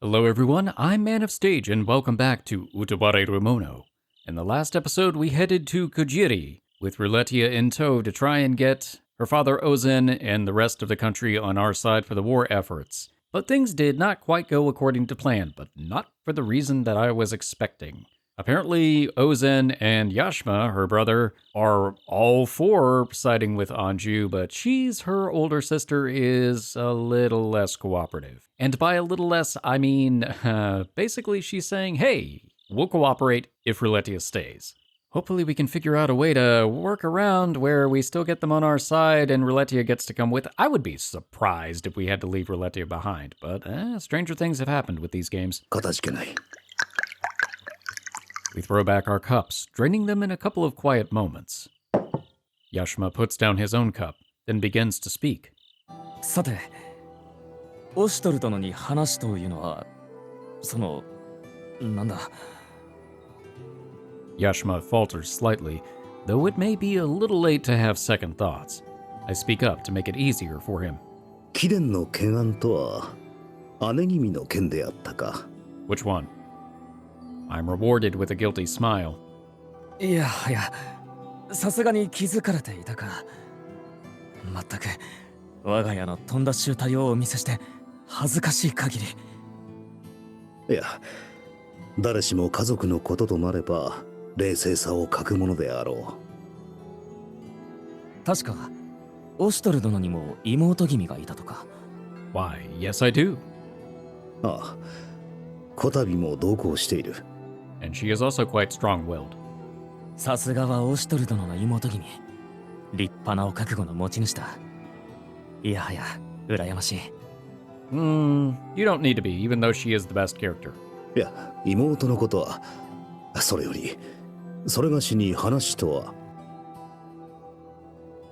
Hello everyone, I'm Man of Stage and welcome back to Utawarerumono. In the last episode we headed to Kujyuri, with Rulutieh in tow to try and get her father Ozen and the rest of the country on our side for the war efforts. But things did not quite go according to plan, but not for the reason that I was expecting. Apparently, Ozen and Yashmah, her brother, are all for siding with Anju, but her older sister, is a little less cooperative. And by a little less, I mean, basically she's saying, hey, we'll cooperate if Rulutieh stays. Hopefully we can figure out a way to work around where we still get them on our side and Rulutieh gets to come with. I would be surprised if we had to leave Rulutieh behind, but stranger things have happened with these games. We throw back our cups, draining them in a couple of quiet moments. Yashmah puts down his own cup, then begins to speak. さて、オシトル殿に話というのは、なんだ。Yashmah falters slightly, though it may be a little late to have second thoughts. I speak up to make it easier for him. 貴殿の懸案とは姉君の件であったか。 Which one? I'm rewarded with a guilty smile. いやはや、さすがに気づかれていたか。まったく、我が家のとんだ集体をお見せして恥ずかしい限り。いや、誰しも家族のこととなれば冷静さを欠くものであろう。確か、オシトル殿にも妹君がいたとか。Why, yes I do. ああ、こたびも同行している。And she is also quite strong-willed. さすがはオシトル殿の妹君。立派なお覚悟の持ち主だ。いやはや、羨ましい。You don't need to be, even though she is the best character. いや、妹のことは、それより、それがしに話とは。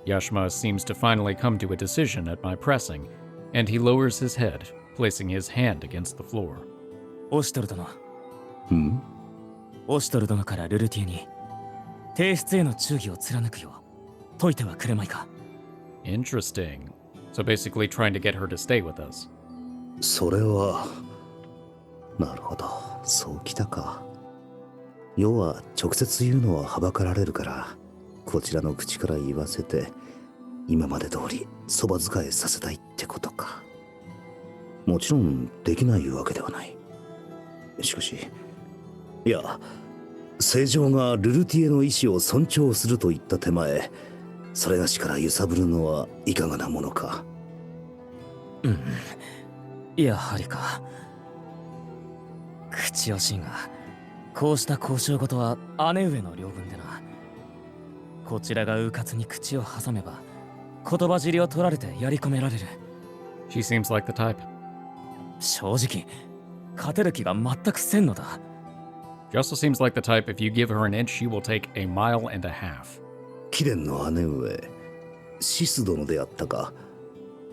Yashmah seems to finally come to a decision at my pressing, and he lowers his head, placing his hand against the floor. オシトル殿。オシトル殿からルルティエに提出への忠義を貫くよう説いてはくれまいか。 Interesting. So basically trying to get her to stay with us. それは、なるほど、そうきたか。要は直接言うのははばかられるから、こちらの口から言わせて、今まで通りそば使いさせたいってことか。もちろんできないわけではない。しかし、いや、正常がルルティエの意志を尊重するといった手前、それがしから揺さぶるのはいかがなものか。やはりか。口惜しいが、こうした交渉事は姉上の領分でな。こちらが迂闊に口を挟めば、言葉尻を取られてやり込められる。She seems like the type. 正直、勝てる気が全くせんのだ。She also seems like the type if you give her an inch, she will take a mile and a half. 貴殿の姉上、シス殿であったか。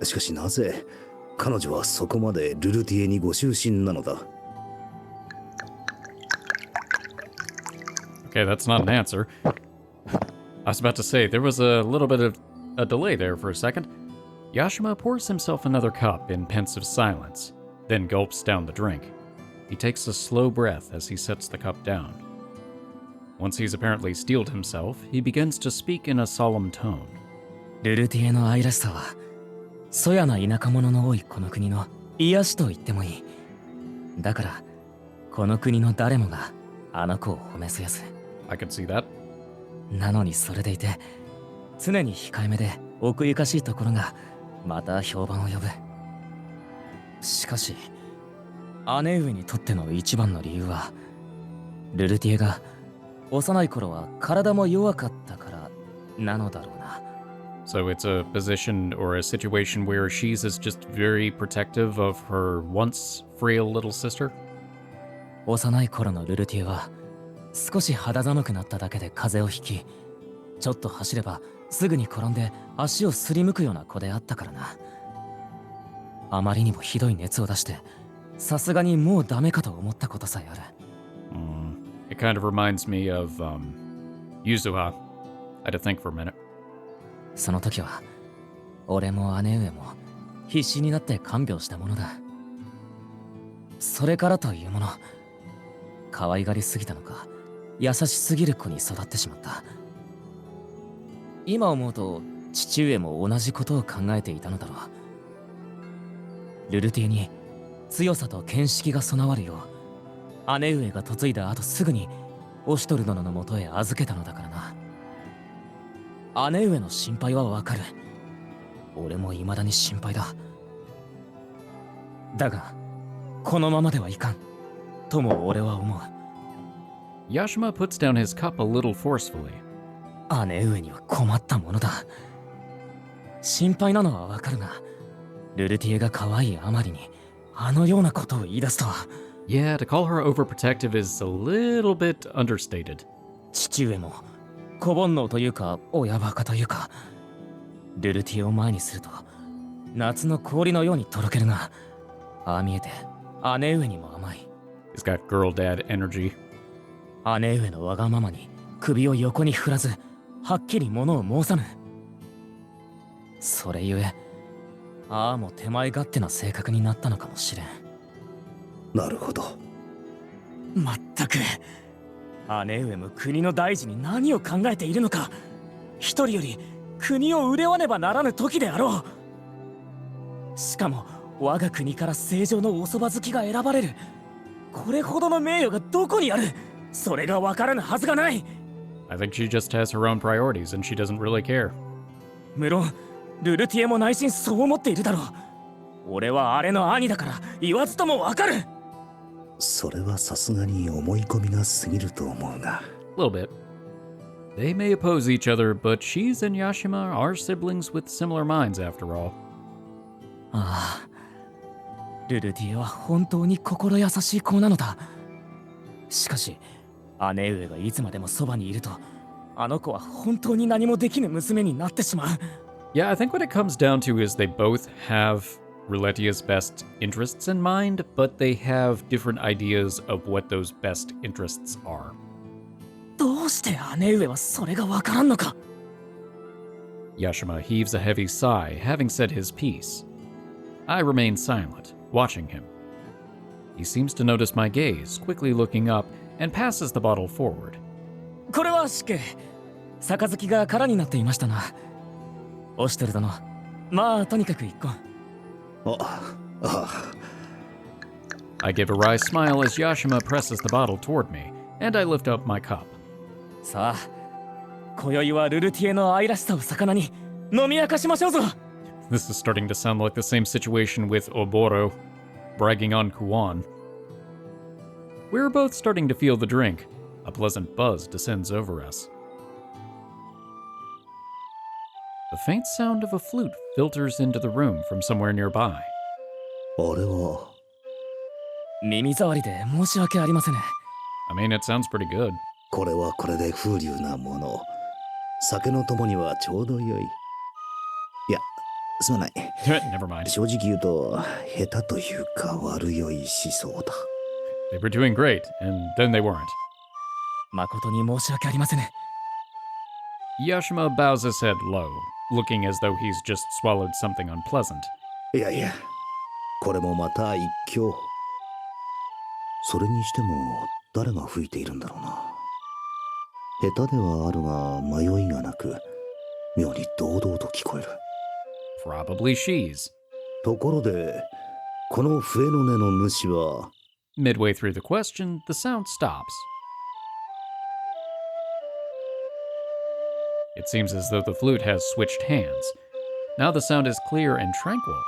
しかしなぜ彼女はそこまでルルティエにご執心なのだ。Okay, that's not an answer. I was about to say, there was a little bit of a delay there for a second. Yashmah pours himself another cup in pensive silence, then gulps down the drink. He takes a slow breath as he sets the cup down. Once he's apparently steeled himself, he begins to speak in a solemn tone. ルルティエの愛らしさは、そやな田舎者の多いこの国の癒しと言ってもいい。だから、この国の誰もがあの子を褒めそやす。I can see that. なのにそれでいて、常に控えめで奥ゆかしいところがまた評判を呼ぶ。しかし、姉上にとっての一番の理由は、ルルティエが幼い頃は体も弱かったからなのだろうな。So it's a position or a situation where Shis is just very protective of her once frail little sister? 幼い頃のルルティエは少し肌寒くなっただけで風邪をひき、ちょっと走ればすぐに転んで足をすりむくような子であったからな。あまりにもひどい熱を出して、さすがにもうダメかと思ったことさえある。It kind of reminds me of Yuzuha. I had to think for a minute. その時は俺も姉上も必死になって看病したものだ。それからというもの、可愛がりすぎたのか優しすぎる子に育ってしまった。今思うと父上も同じことを考えていたのだろう。ルルティエに強さと見識が備わるよう姉上が嫁いだ後すぐにオシュトル殿のもとへ預けたのだからな。姉上の心配はわかる。俺も未だに心配だ。だがこのままではいかんとも俺は思う。 Yashmah puts down his cup a little forcefully. 姉上には困ったものだ。心配なのはわかるが、ルルティエが可愛いあまりにあのようなことを言い出すとは。 Yeah, to call her overprotective is a little bit understated. 父上も小煩悩というか親バカというか、ルルティエを前にすると夏の氷のようにとろけるが、ああ見えて姉上にも甘い。 He's got girl dad energy. 姉上のわがままに首を横に振らず、はっきり物を申さぬ。それゆえああも手前勝手な性格になったのかもしれん。なるほど。まったく姉上も国の大事に何を考えているのか。一人より国を憂わねばならぬ時であろう。しかも我が国から正常のおそば好きが選ばれる。これほどの名誉がどこにある。それが分からぬはずがない。 I think she just has her own priorities and she doesn't really care. 無論ルルティエも内心そう思っているだろう。俺はあれの兄だから言わずとも分かる。それはさすがに思い込みが過ぎると思うが。A little bit. They may oppose each other, but Shis and Yashmah are siblings with similar minds after all. ああ、ルルティエは本当に心優しい子なのだ。しかし姉上がいつまでもそばにいると、あの子は本当に何もできぬ娘になってしまう。 Yeah, I think what it comes down to is they both have Rulutieh's best interests in mind, but they have different ideas of what those best interests are. どうして姉上はそれがわからんのか。 Yashmah heaves a heavy sigh, having said his piece. I remain silent, watching him. He seems to notice my gaze, quickly looking up, and passes the bottle forward. これは死刑。杯が空になっていましたな。オシュトル殿、まあとにかく一本。I give a wry smile as Yashmah presses the bottle toward me, and I lift up my cup. さあ、今宵はルルティエの愛らしさを魚に飲み明かしましょうぞ。 This is starting to sound like the same situation with Oboro, bragging on Kuan. We're both starting to feel the drink. A pleasant buzz descends over us. The faint sound of a flute filters into the room from somewhere nearby. あれは耳障りで申し訳ありません。 I mean, it sounds pretty good. これはこれで風流なもの。酒の共にはちょうど良い。いや、すまない。 Never mind. 正直言うと、下手というか悪酔いしそうだ。They were doing great, and then they weren't. 誠に申し訳ありません。 Yashmah bows his head low, looking as though he's just swallowed something unpleasant. いやいや、これもまた一興。それにしても、誰が吹いているんだろうな。下手ではあるが、迷いがなく、妙に堂々と聞こえる。Probably Shis. ところで、この笛の音の主は。 Midway through the question, the sound stops. It seems as though the flute has switched hands. Now the sound is clear and tranquil.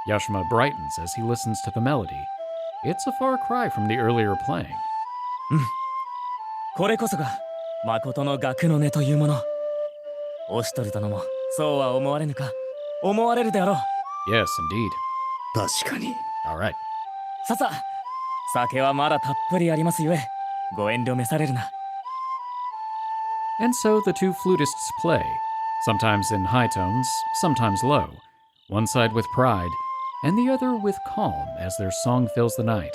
Yashmah brightens as he listens to the melody. It's a far cry from the earlier playing. これこそが誠の楽の音というもの。オシュトル殿もそうは思われぬか。思われるであろう。 Yes, indeed. 確かに。All right. ささ、酒はまだたっぷりありますゆえ、ご遠慮召されるな。 And so the two flutists play, sometimes in high tones, sometimes low, one side with pride, and the other with calm as their song fills the night.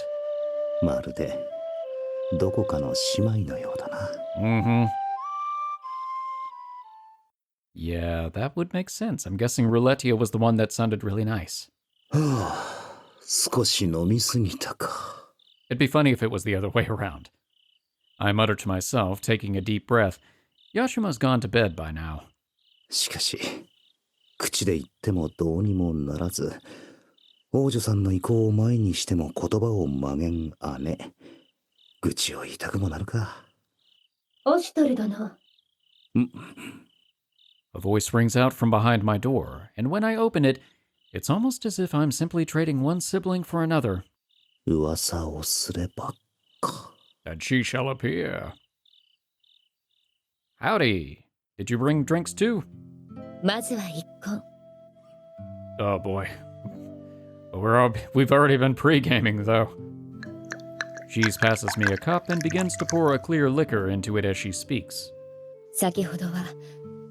まるで、どこかの姉妹のようだな。Mm-hmm. Yeah, that would make sense. I'm guessing Rulutieh was the one that sounded really nice. 少し飲みすぎたか。 It'd be funny if it was the other way around. I muttered to myself, taking a deep breath. Yashima's gone to bed by now. しかし口で言ってもどうにもならず、王女さんの意向を前にしても言葉を曲げん姉。愚痴を言いたくもなるか。オシトル殿。A voice rings out from behind my door, and when I open it, it's almost as if I'm simply trading one sibling for another. 噂をすればか。 And she shall appear. Howdy. Did you bring drinks too? まずは一献。Oh boy. We've already been pre-gaming though. She's passes me a cup and begins to pour a clear liquor into it as she speaks. 先ほどは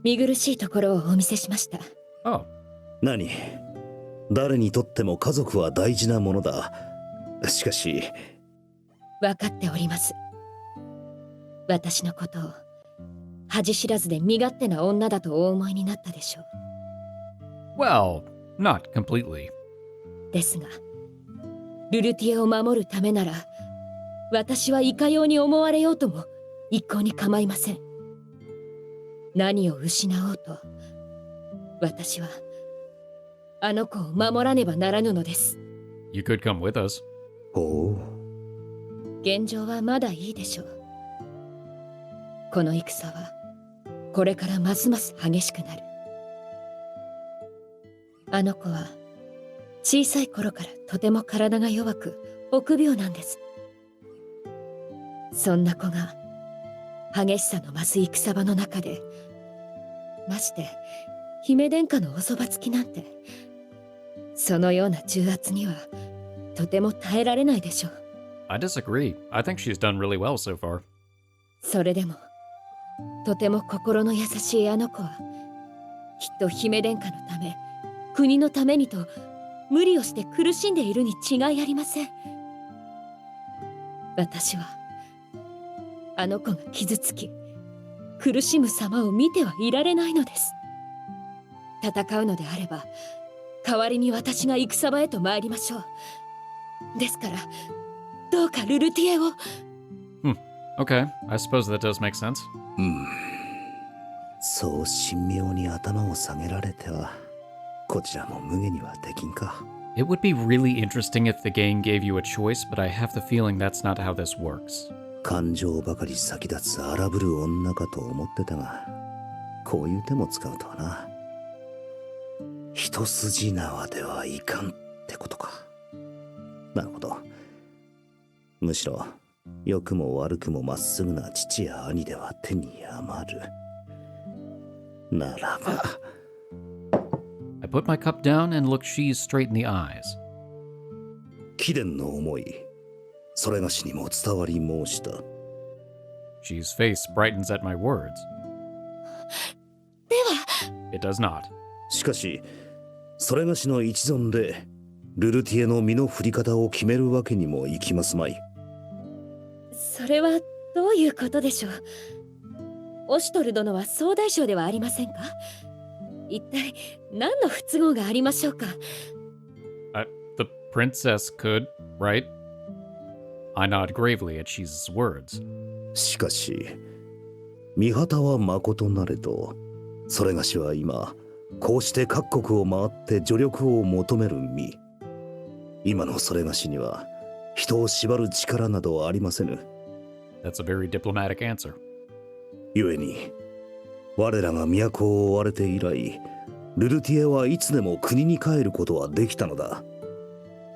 見苦しいところをお見せしました。Oh, 何？誰にとっても家族は大事なものだ。しかし、分かっております。私のことを恥知らずで身勝手な女だとお思いになったでしょう。 well, not completely. ですが、ルルティエを守るためなら、私はいかように思われようとも一向に構いません。何を失おうと、私はあの子を守らねばならぬのです。You could come with us. おう。現状はまだいいでしょう。この戦はこれからますます激しくなる。あの子は小さい頃からとても体が弱く臆病なんです。そんな子が激しさの増す戦場の中で、まして姫殿下のおそばつきなんて、そのような重圧にはとても耐えられないでしょう。 I disagree. I think she's done really well so far. それでもとても心の優しいあの子は、きっと姫殿下のため国のためにと無理をして苦しんでいるに違いありません。私はあの子が傷つき苦しむ様を見てはいられないのです。戦うのであれば代わりに私が戦場へと参りましょう。ですからどうかルルティエを。 Okay, I suppose that does make sense. そう神妙に頭を下げられては、こちらも無下にはできんか。 It would be really interesting if the game gave you a choice, but I have the feeling that's not how this works. 感情ばかり先立つ荒ぶる女かと思ってたが、こういう手も使うとはな。一筋縄ではいかんってことか。なるほど。むしろ良くも悪くもまっすぐな父や兄では手に余る。ならば。 I put my cup down and looked Shis straight in the eyes. 貴殿の思い、それがしにも伝わり申した。 Shis' face brightens at my words. では It does not. しかし、それがしの一存でルルティエの身の振り方を決めるわけにもいきますまい。それはどういうことでしょう。オシュトル殿は総大将ではありませんか。一体何の不都合がありましょうか。 The princess could, right? I nod gravely at Shis' words. しかし、見旗はまことなれど、それがしは今、こうして各国を回って助力を求める身。今のそれがしには、人を縛る力などありませぬ。 That's a very diplomatic answer. 故に、我らが都を追われて以来、ルルティエはいつでも国に帰ることはできたのだ。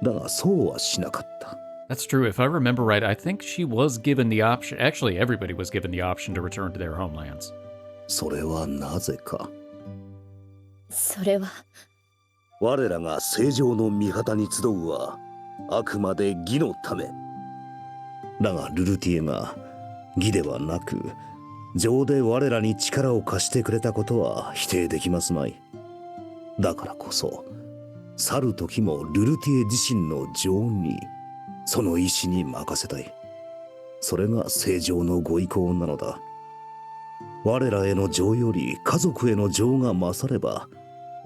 だがそうはしなかった。 That's true. If I remember right, I think she was given the option. Actually, everybody was given the option to return to their homelands. それはなぜか。それは我らが正常の味方に集うは、あくまで義のため。だがルルティエが義ではなく、情で我らに力を貸してくれたことは否定できますまい。だからこそ、去る時もルルティエ自身の情に、その意志に任せたい。それが正常のご意向なのだ。我らへの情より家族への情が勝れば、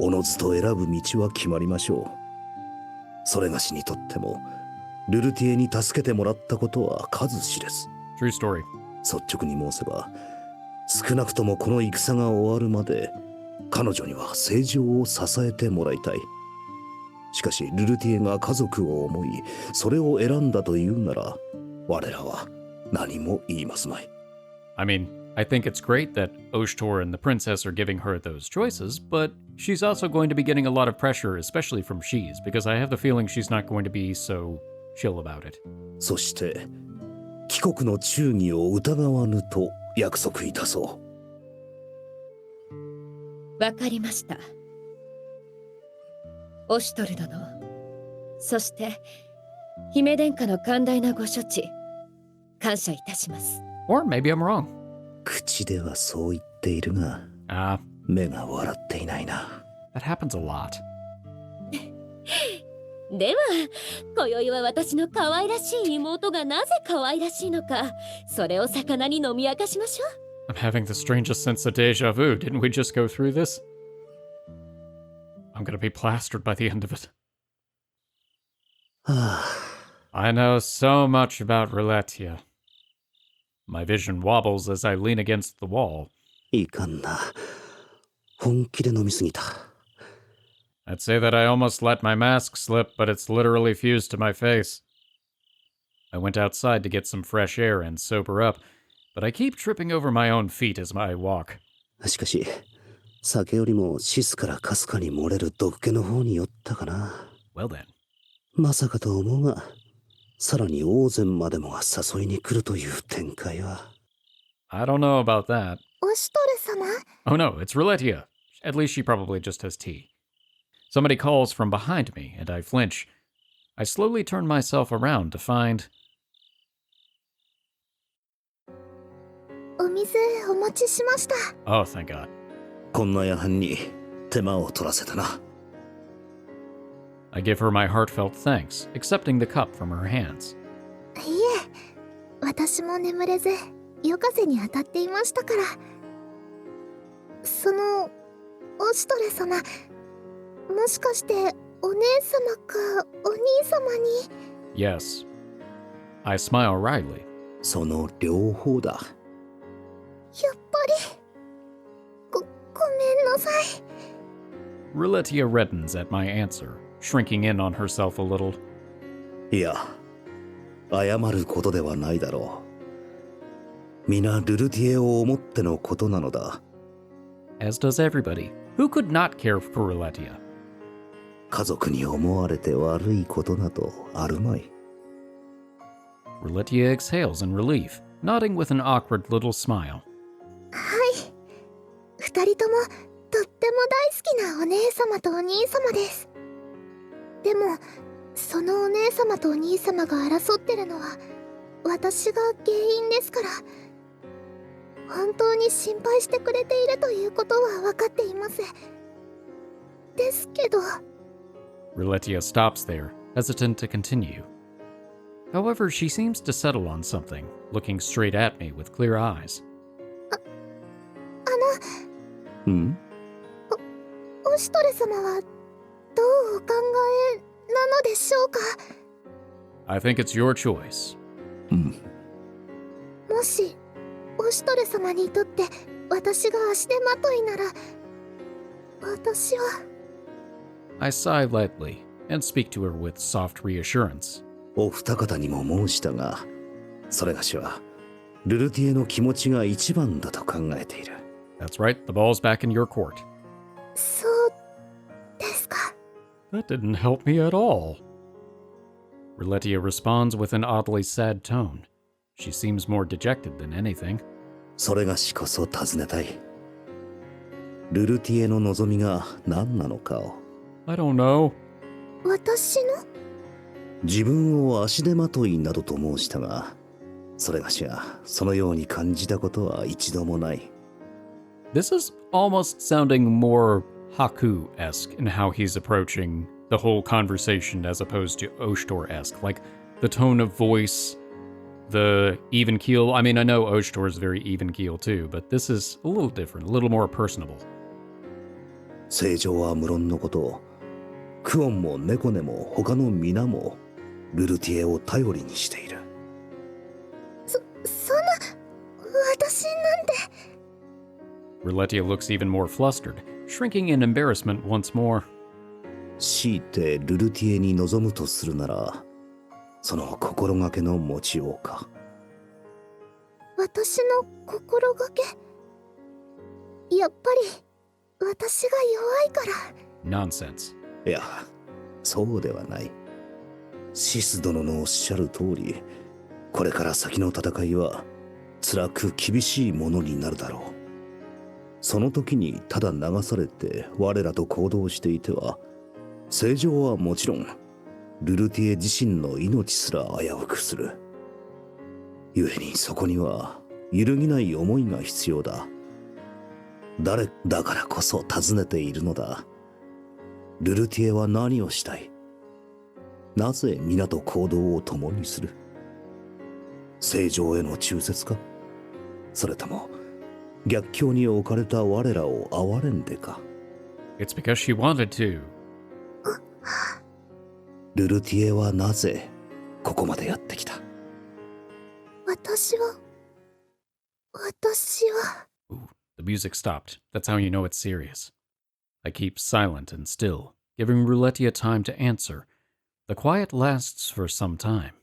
おのずと選ぶ道は決まりましょう。それがしにとってもルルティエに助けてもらったことは数知れず。 True story. 率直に申せば、少なくともこの戦が終わるまで彼女には正常を支えてもらいたい。しかしルルティエが家族を思いそれを選んだというなら、我らは何も言いますまい。 I mean, I think it's great that Oshtor and the princess are giving her those choices, but she's also going to be getting a lot of pressure, especially from Shis, because I have the feeling she's not going to be so chill about it. そして帰国の忠義を疑わぬと約束いたそわかりました。オシュトル殿、そして姫殿下の寛大なご処置、感謝いたします。Or maybe I'm wrong. う。口ではそう言っているが、目が笑っていないな。 That happens a lot. では、今宵は私の可愛らしい妹がなぜ可愛らしいのか、それを魚に飲み明かしましょう。I'm having the strangest sense of deja vu. Didn't we just go through this? I'm gonna be plastered by the end of it. はあ、 I know so much about Rulutieh. My vision wobbles as I lean against the wall. いかんな。本気で飲みすぎた。 I'd say that I almost let my mask slip, but it's literally fused to my face. I went outside to get some fresh air and sober up, but I keep tripping over my own feet as I walk. しかし酒よりもシスからかすかに漏れる毒気の方に寄ったかな。 Well then. まさかと思うが、さらに大勢までもが誘いに来るという展開は。 I don't know about that. オシュトル様 Oh no, it's Rulutieh. At least she probably just has tea. Somebody calls from behind me, and I flinch. I slowly turn myself around to find... お水お持ちしました。 Oh, thank God. こんな夜半に手間を取らせたな。 I give her my heartfelt thanks, accepting the cup from her hands. いえ、私も眠れず夜風に当たっていましたから。そのオシュトレ様、もしかしてお姉様かお兄様に。 Yes. I smile wryly. その両方だ。やっぱりごめんなさい。 Rulutieh reddens at my answer, shrinking in on herself a little. いや、謝ることではないだろう。皆ルルティエを思ってのことなのだ。 As does everybody. Who could not care for Rulutieh? 家族に思われて悪いことなどあるまい。 Rulutieh exhales in relief, nodding with an awkward little smile. はい、二人ともとっても大好きなお姉様とお兄様です。でもそのお姉様とお兄様が争ってるのは私が原因ですから。本当に心配してくれているということは分かっています。ですけど。 Rulutieh stops there, hesitant to continue. However, she seems to settle on something, looking straight at me with clear eyes. うん？オシュトレ様はどうお考えなのでしょうか。 I think it's your choice. うん。もしオシュトレ様にとって私が足手まといなら、私は。 I sigh lightly and speak to her with soft reassurance. お二方にも申したが、それがしはルルティエの気持ちが一番だと考えている。 That's right, the ball's back in your court. そうですか。 That didn't help me at all. Rulutieh responds with an oddly sad tone. She seems more dejected than anything. それがしこそ尋ねたい。ルルティエの望みが何なのかを。 I don't know. 私の。自分を足手まといなどと申したが、それがしがそのように感じたことは一度もない。 This is almost sounding more Haku-esque in how he's approaching the whole conversation as opposed to Oshtor-esque. Like, the tone of voice, the even keel. I mean, I know Oshtor is very even keel too, but this is a little different, a little more personable. 正常は無論のこと、クオンもネコネも他の皆もルルティエを頼りにしている。そんな、私なんて。Rulutieh looks even more flustered, shrinking in embarrassment once more. 強いてルルティエに望むとするなら、その心がけの持ちようか。私の心がけ、やっぱり私が弱いから。 Nonsense. いや、そうではない。シス殿のおっしゃる通り、これから先の戦いは辛く厳しいものになるだろう。その時にただ流されて我らと行動していては、正常はもちろんルルティエ自身の命すら危うくする。故にそこには揺るぎない思いが必要だ。誰だからこそ尋ねているのだ。ルルティエは何をしたい？なぜ皆と行動を共にする？正常への忠節か？それとも逆境に置かれた我らを憐れんでか？ It's because she wanted to. ルルティエはなぜここまでやってきた？私は Ooh, the music stopped. That's how you know it's serious. I keep silent and still, giving Rulutieh time to answer. The quiet lasts for some time.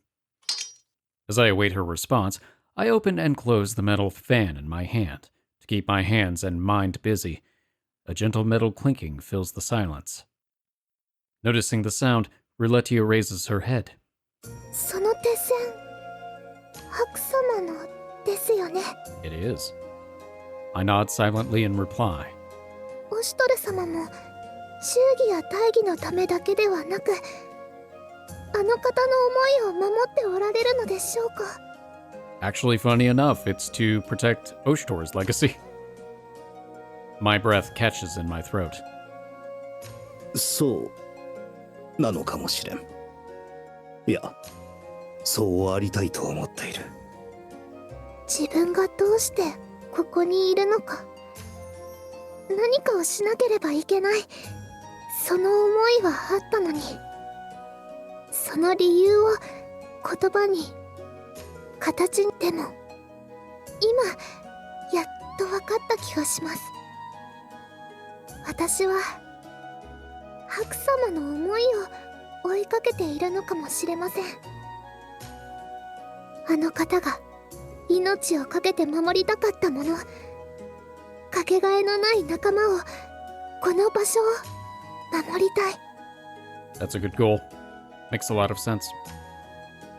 As I await her response, I open and close the metal fan in my hand to keep my hands and mind busy. A gentle metal clinking fills the silence. Noticing the sound, Rulutieh raises her head. その手線、白様のですよね。 It is. I nod silently in reply. オシュトル様も忠義や大義のためだけではなく、あの方の思いを守っておられるのでしょうか。 Actually, funny enough, it's to protect Oshtor's legacy. My breath catches in my throat. そうなのかもしれん。いや、そうありたいと思っている。自分がどうしてここにいるのか、何かをしなければいけない、その思いはあったのに、その理由を言葉に、形に。でも今やっと分かった気がします。私は白様の思いを追いかけているのかもしれません。あの方が命を懸けて守りたかったもの、かけがえのない仲間を、この場所を守りたい。 That's a good goal. Makes a lot of sense.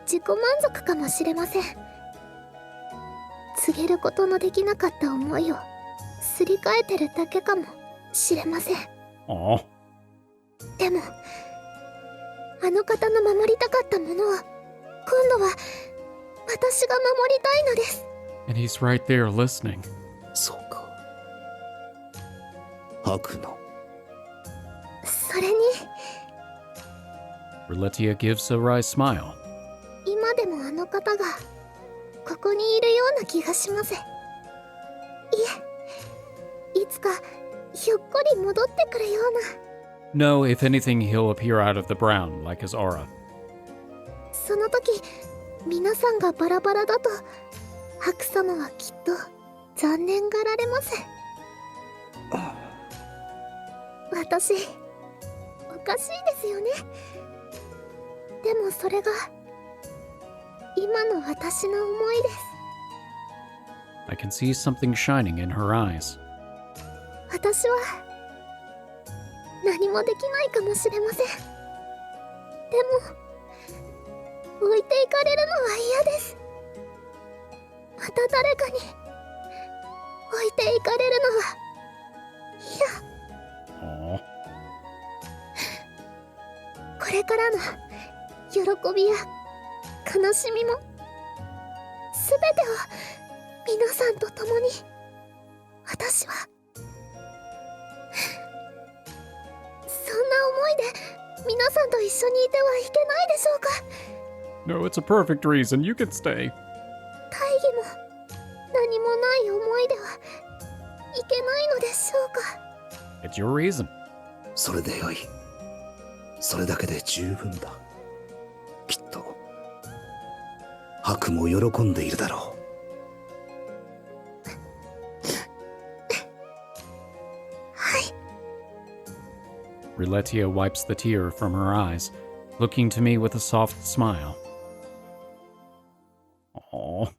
自己満足かもしれません。告げることのできなかった思いをすり替えてるだけかもしれません。 Aw. でもあの方の守りたかったものを、今度は私が守りたいのです。 And he's right there listening. そうか。白の。それに Rulutieh gives a wry smile. 今でもあの方がここにいるような気がします。いえ、いつかひょっこり戻ってくるような。 No, if anything, he'll appear out of the brown like his aura. その時皆さんがバラバラだと、白様はきっと残念がられます。私おかしいですよね。でもそれが今の私の思いです。 I can see something shining in her eyes. 私は何もできないかもしれません。でも置いていかれるのは嫌です。また誰かに置いていかれるのは嫌。 Aw. これからの喜びや悲しみもすべてを皆さんと共に、私はそんな思いで皆さんと一緒にいてはいけないでしょうか。 No, it's a perfect reason. You can stay. 大義も何もない思いではいけないのでしょうか。 It's your reason. それでよい。それだけで十分だ。きっとハクも喜んでいるだろう。Rulutieh wipes the tear from her eyes, looking to me with a soft smile. Aww.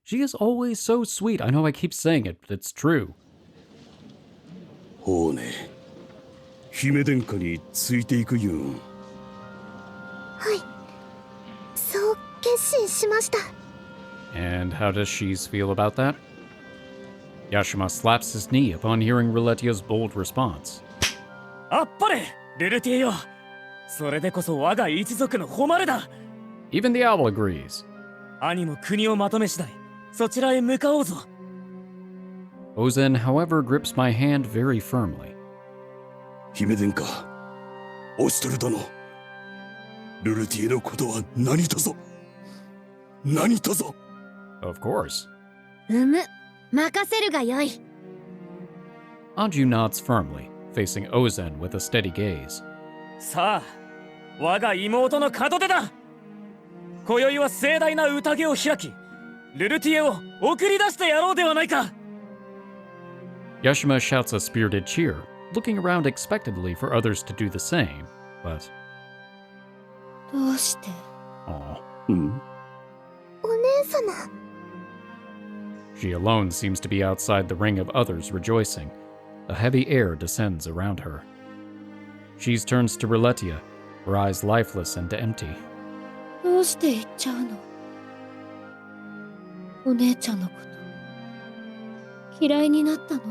She is always so sweet. I know I keep saying it, but it's true. ほうね。姫殿下についていくゆん。はい、そう決心しました。 And how does Shis feel about that? Yashmah slaps his knee upon hearing Rulutieh's bold response. あっぱれルルティエよ。それでこそ我が一族の誉れだ。 Even the owl agrees. 兄も国をまとめ次第そちらへ向かおうぞ。 Ozen, however, grips my hand very firmly. 姫殿下、オシトル殿、ルルティエのことは何とぞ何とぞ。 Of course. 任せるがよい。 Anju nods firmly, facing Ozen with a steady gaze. さあ我が妹の門出だ。今宵は盛大な宴を開きルルティエを送り出してやろうではないか。 Yashmah shouts a spirited cheer, looking around expectantly for others to do the same, but... どうして？ Aw. うん。お姉様。 She alone seems to be outside the ring of others rejoicing. A heavy air descends around her. She turns to Rulutieh, her eyes lifeless and empty. どうして行っちゃうの？お姉ちゃんのこと嫌いになったの？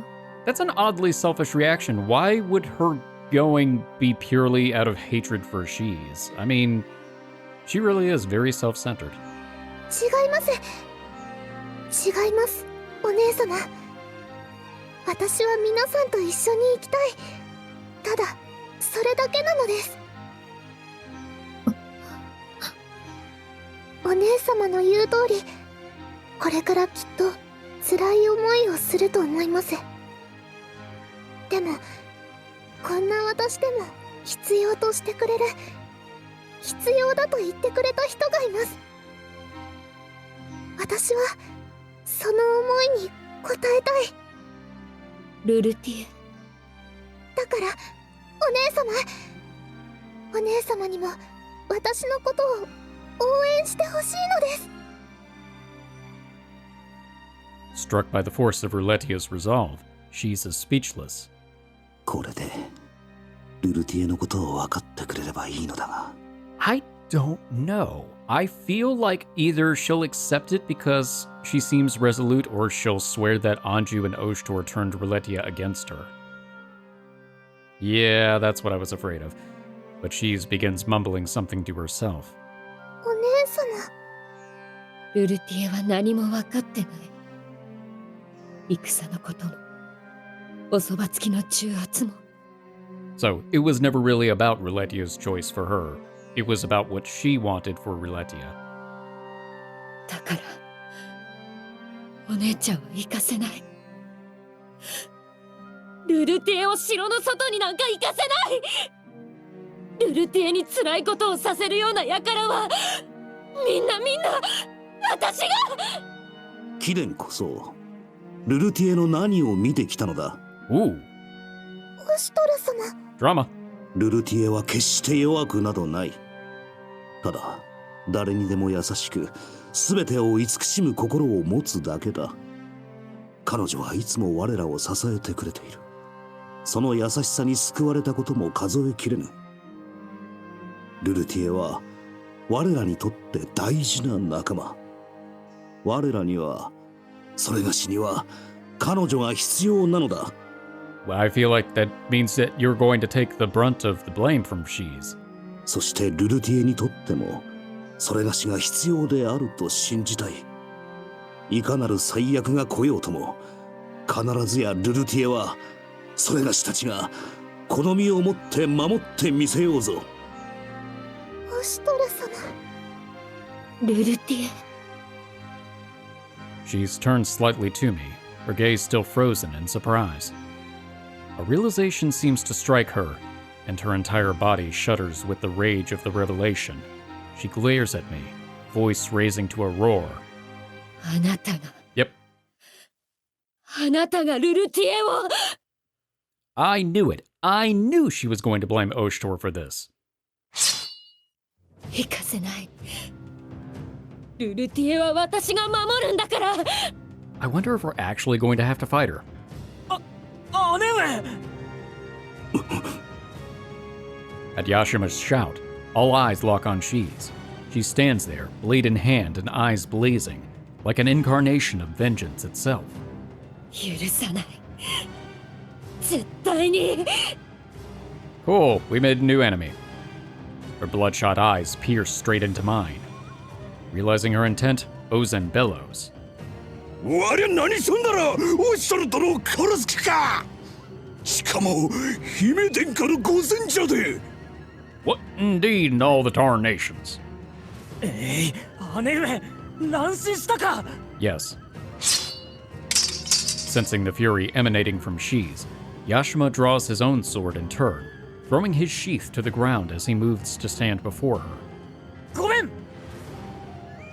That's an oddly selfish reaction. Why would her going be purely out of hatred for Shis? I mean, she really is very self-centered. 違います。違います、お姉様。私は皆さんと一緒に行きたい。ただ、それだけなのです。お姉様の言う通り、これからきっと辛い思いをすると思います。でも、こんな私でも必要としてくれる、必要だと言ってくれた人がいます。私はその思いに応えたい。ルルティエ。だからお姉様にも私のことを応援してほしいのです。 Struck by the force of Rulutieh's resolve, Shis is speechless. これでルルティエのことを分かってくれればいいのだが。 I don't know. I feel like either she'll accept it because she seems resolute, or she'll swear that Anju and Oshtor turned Rulutieh against her. Yeah, that's what I was afraid of. But Shis begins mumbling something to herself. お姉様。ルルティエは何も分かってない。戦のことも、おそばつきの重圧も。 So, it was never really about Rulutieh's choice for her. It was about what she wanted for Rulutieh. だから、お姉ちゃんは行かせない。ルルティエを城の外になんか行かせない。ルルティエに辛いことをさせるような輩は、みんな、私が。貴殿こそルルティエの何を見てきたのだ。 Ooh, オシトル様。 drama. ルルティエは決して弱くなどない。ただ誰にでも優しく全てを慈しむ心を持つだけだ。彼女はいつも我らを支えてくれている。その優しさに救われたことも数えきれぬ。ルルティエは我らにとって大事な仲間。我らには、それがしには彼女が必要なのだ。 Well, I feel like that means that you're going to take the brunt of the blame from Shis. そしてルルティエにとってもそれがしが必要であると信じたい。いかなる最悪が来ようとも必ずやルルティエはそれがしたちが好みを持って守ってみせようぞ。オシトル様。ルルティエ。 She's turned slightly to me, her gaze still frozen in surprise. A realization seems to strike her. and her entire body shudders with the rage of the revelation. She glares at me, voice raising to a roar. あなたが Yep, あなたがルルティエを I knew it. I knew she was going to blame Oshtor for this. 行かせない。ルルティエは私が守るんだから。 I wonder if we're actually going to have to fight her. 姉上 At Yashma's shout, all eyes lock on Shis. She stands there, blade in hand and eyes blazing, like an incarnation of vengeance itself. 許さない。絶対に。 Cool, we made a new enemy. Her bloodshot eyes pierce straight into mine. Realizing her intent, Ozen bellows. 我は何すんだらオシトル殿を殺す気か。しかも姫殿下のご戦者で。 What indeed in all the tarnations? 姉上乱心したか Yes. Sensing the fury emanating from Shis, Yashma draws his own sword in turn, throwing his sheath to the ground as he moves to stand before her. ごめん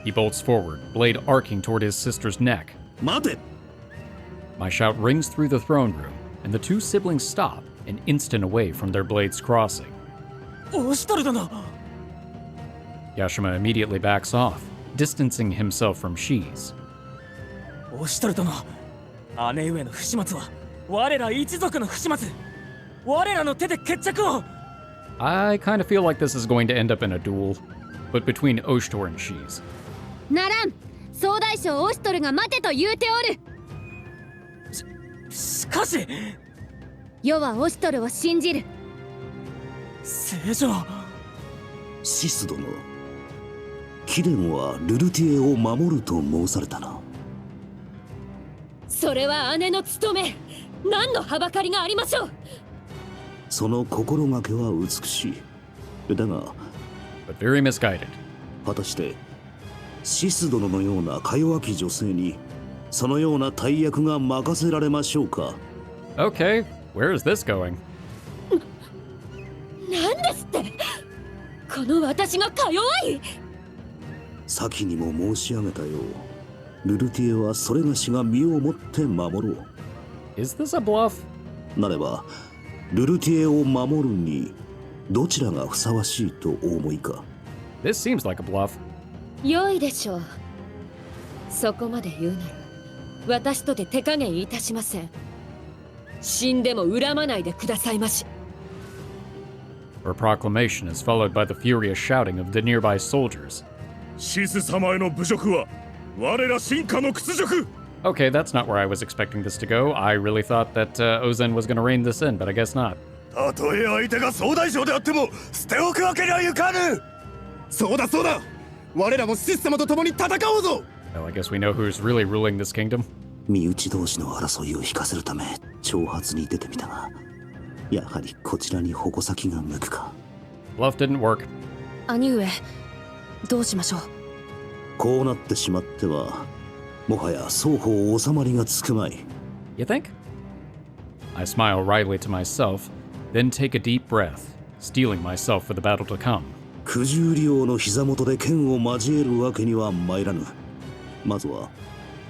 He bolts forward, blade arcing toward his sister's neck. 待て。 My shout rings through the throne room, and the two siblings stop, an instant away from their blades crossing. オシトル殿 Yashima immediately backs off, distancing himself from Shis. オシトル殿姉上の不始末は我ら一族の不始末我らの手で決着を I kind of feel like this is going to end up in a duel, but between Oshtor and Shis. ならん。総大将オシトルが待てと言うておる。しかし世はオシトルを信じる。正常シス殿、貴殿はルルティエを守ると申されたな。それは姉の務め。何のはばかりがありましょう。その心がけは美しい。だが But very misguided. 果たしてシス殿のようなか弱き女性にそのような大役が任せられましょうか。 Okay, where is this going? 何ですって。この私がか弱い。先にも申し上げたよう、ルルティエはそれがしが身をもって守ろう。 Is this a bluff? なればルルティエを守るにどちらがふさわしいとお思いか。 This seems like a bluff. 良いでしょう。そこまで言うなら私とて手加減いたしません。死んでも恨まないでくださいまし。 Her proclamation is followed by the furious shouting of the nearby soldiers. シス様への侮辱は我ら進化の屈辱。 Okay, that's not where I was expecting this to go. I really thought that Ozen was going to rein this in, but I guess not. たとえ相手が総大将であっても捨ておくわけにはいかぬ。そうだそうだ。我らもシス様と共に戦おうぞ。 Well, I guess we know who's really ruling this kingdom. 身内同士の争いを引かせるため挑発に出てみたが、やはりこちらに矛先が向くか。 Bluff didn't work. 兄上、どうしましょう。こうなってしまってはもはや双方収まりがつくまい。 You think? I smile wryly to myself, then take a deep breath, steeling myself for the battle to come. 九十里王の膝元で剣を交えるわけには参らぬ。まずは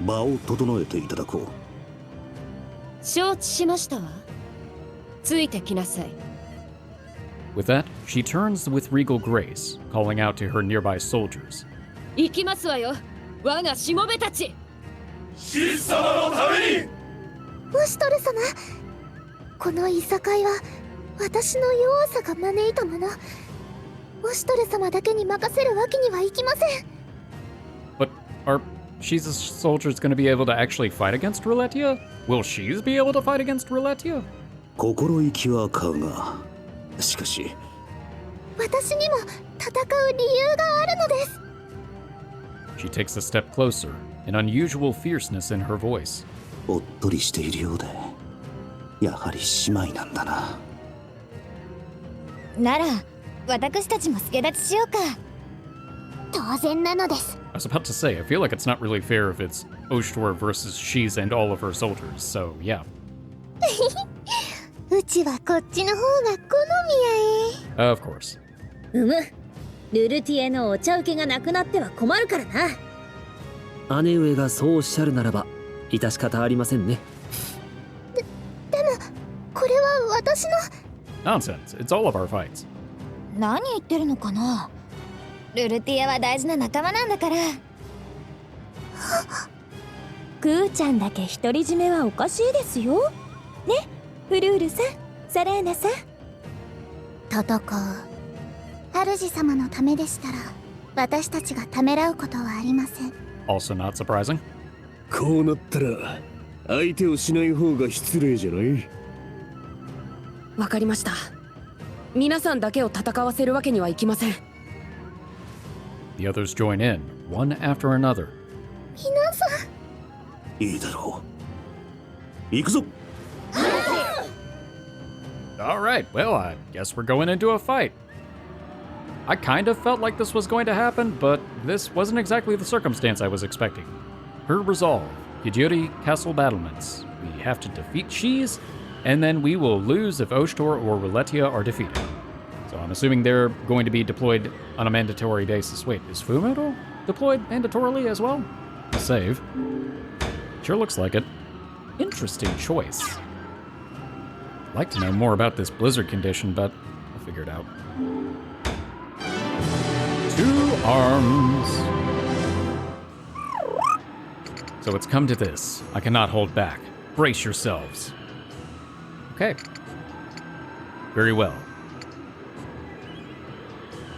場を整えていただこう。承知しましたわ。ついてきなさい。 With that, she turns with regal grace, calling out to her nearby soldiers. 行きますわよ、我がしもべたち。シス様のために。オシトル様、このいさかいは私の弱さが招いたもの。オシトル様だけに任せるわけにはいきません。 But are Shis' soldiers going to be able to actually fight against Rulutieh? Will Shis be able to fight against Rulutieh? 心意気は買うが、しかし私にも戦う理由があるのです。 She takes a step closer, an unusual fierceness in her voice. おっとりしているようで、やはり姉妹なんだな。なら私たちも助立ちしようか。当然なのです。 I was about to say, I feel like it's not really fair if it's Oshtor versus Shis and all of her soldiers, so yeah. うちちはこっちの方が好みや Of course. ルルティエのお茶受けがなくなっては困るからな。姉上がそうおっしゃるならば致し方ありませんね。でもこれは私の Nonsense. It's all of our fights. 何言ってるのかな。ルルティエは大事な仲間なんだから。クーちゃんだけ独り占めはおかしいですよ。ね、フルールさん、サラーナさん。戦う。主様のためでしたら私たちがためらうことはありません。 Also not surprising. こうなったら相手をしない方が失礼じゃない？わかりました。皆さんだけを戦わせるわけにはいきません。 The others join in, one after another. 皆さんいいだろう。行くぞ。 All right, well, I guess we're going into a fight. I kind of felt like this was going to happen, but this wasn't exactly the circumstance I was expecting. Her resolve, Kujyuri Castle battlements. We have to defeat Shis, and then we will lose if Oshtor or Rulutieh are defeated. So I'm assuming they're going to be deployed on a mandatory basis. Wait, is Fumoto deployed mandatorily as well? Save. Sure looks like it. Interesting choice. I'd like to know more about this blizzard condition, but I'll figure it out. 2 arms. So it's come to this. I cannot hold back. Brace yourselves. Okay. Very well.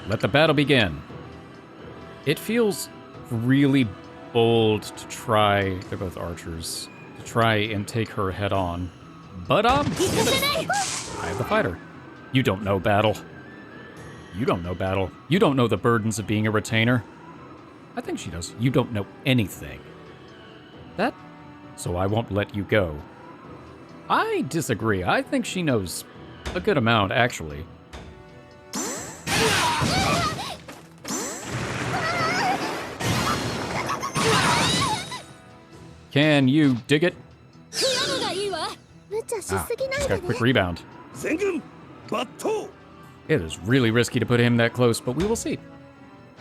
Let the battle begin. It feels really bold to try, they're both archers, to try and take her head on. But I have the fighter. You don't know battle. You don't know battle. You don't know the burdens of being a retainer. I think she does. You don't know anything. That, so I won't let you go. I disagree. I think she knows a good amount, actually. Can you dig it? 無茶し Ah, すぎない she's で got ね quick rebound. 全軍抜刀。 It is really risky to put him that close, but we will see.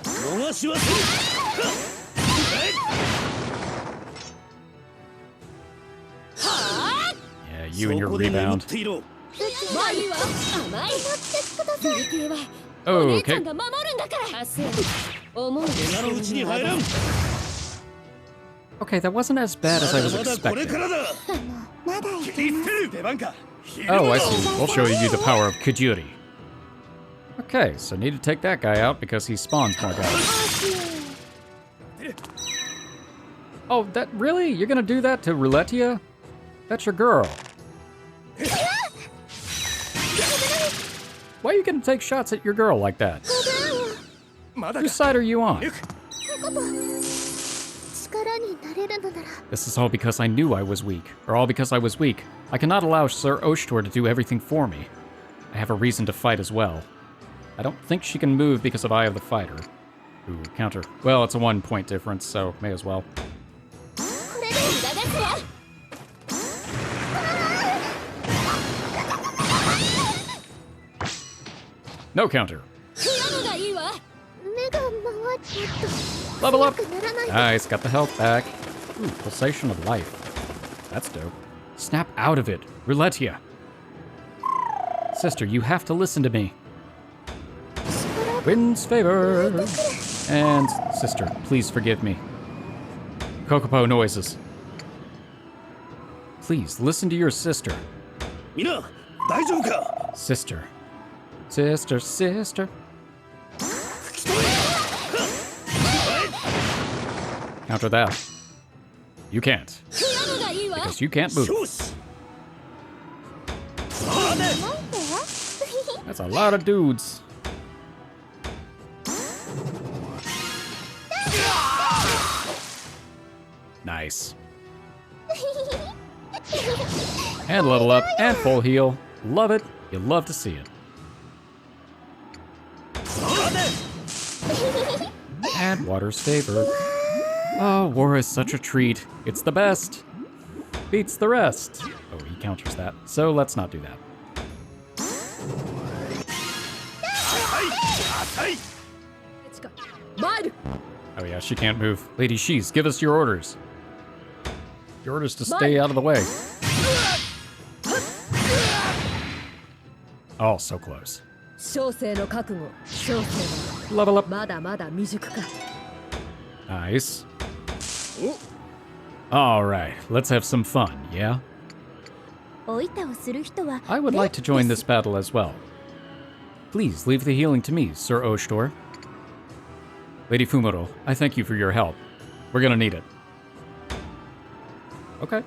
逃しはせぬ。 Yeah, you and your rebound. っていろ。まあいいわ。甘い。ルルティエは Oh, お姉ちゃ okay. んが守るんだから。明日思う怪我のうちに入らん。 Okay, that wasn't as bad as I was まだこれ expecting. からだ。まだい切り捨てる。出番か。 Oh, I see. We'll show you the power of Kujyuri. Okay, so need to take that guy out because he spawns more guys. Oh, that really? You're gonna do that to Rulutieh? That's your girl. Why are you gonna take shots at your girl like that? まだ Whose か。 side are you on? 力になれるのなら This is all because I knew I was weak, or all because I was weak. I cannot allow Sir Oshtor to do everything for me. I have a reason to fight as well. I don't think she can move because of Eye of the Fighter. Ooh, counter. Well, it's a 1-point difference, so may as well. これで No counter. がいいわ。目が回っちゃっと Level up. ならない Nice, got the health back. Ooh, pulsation of life. That's dope. Snap out of it, Rulutieh. Sister, you have to listen to me. Wind's favor. And sister, please forgive me. Kokopo noises. Please listen to your sister. みんな大丈夫か。 Sister. Sister, sister. Counter that. You can't. がいいわ。 Because you can't move. よし。 That's a lot of dudes. Nice. And level up and full heal. Love it. You love to see it. And water's favored. Oh, war is such a treat. It's the best. Beats the rest. Oh, he counters that. So let's not do that. Oh yeah, she can't move. Lady Shis, give us your orders. Your orders to stay out of the way. Oh, so close. Level up. Nice. Alright, let's have some fun, yeah? I would like to join this battle as well. Please leave the healing to me, Sir Oshtor. Lady Fumuro, I thank you for your help. We're gonna need it. Okay.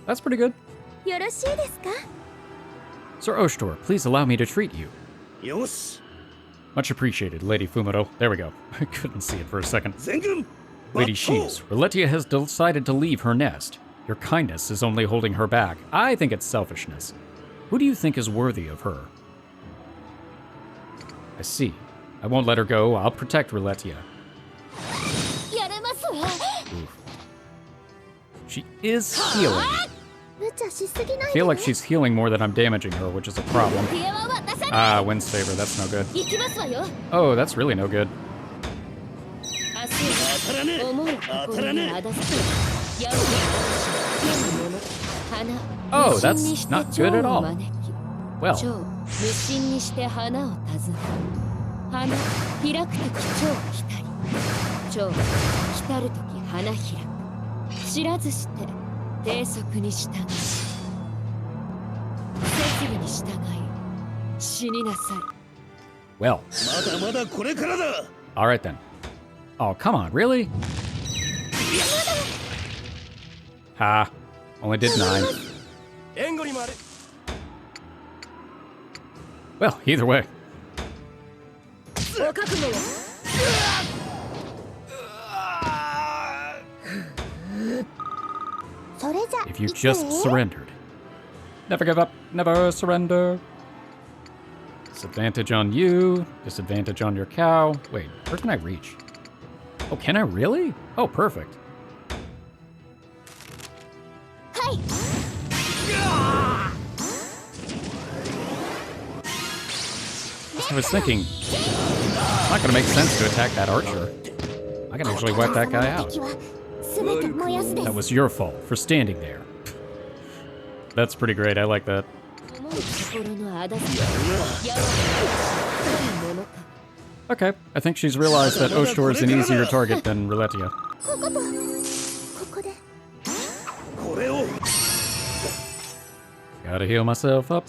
That's pretty good. Sir Oshtor, please allow me to treat you. Yosh. Much appreciated, Lady Fumuro. There we go. I couldn't see it for a second. Zengun. Lady Shis, Rulutieh has decided to leave her nest. Your kindness is only holding her back. I think it's selfishness. Who do you think is worthy of her? I see. I won't let her go. I'll protect Rulutieh. Oof. She is healing. I feel like she's healing more than I'm damaging her, which is a problem. Ah, Wind's Favor, that's no good. Oh, that's really no good. Oh, that's not good at all. Well. Well. Alright then. Oh, come on, really? Ha. Only did 9. Well, either way. If you just surrendered. Never give up, never surrender. Disadvantage on you, disadvantage on your cow. Wait, where can I reach? Oh, can I really? Oh, perfect. I was thinking, it's not gonna make sense to attack that archer. I can actually wipe that guy out. That was your fault for standing there. That's pretty great, I like that. Okay, I think she's realized that Oshtor is an easier target than Rulutieh. Gotta heal myself up.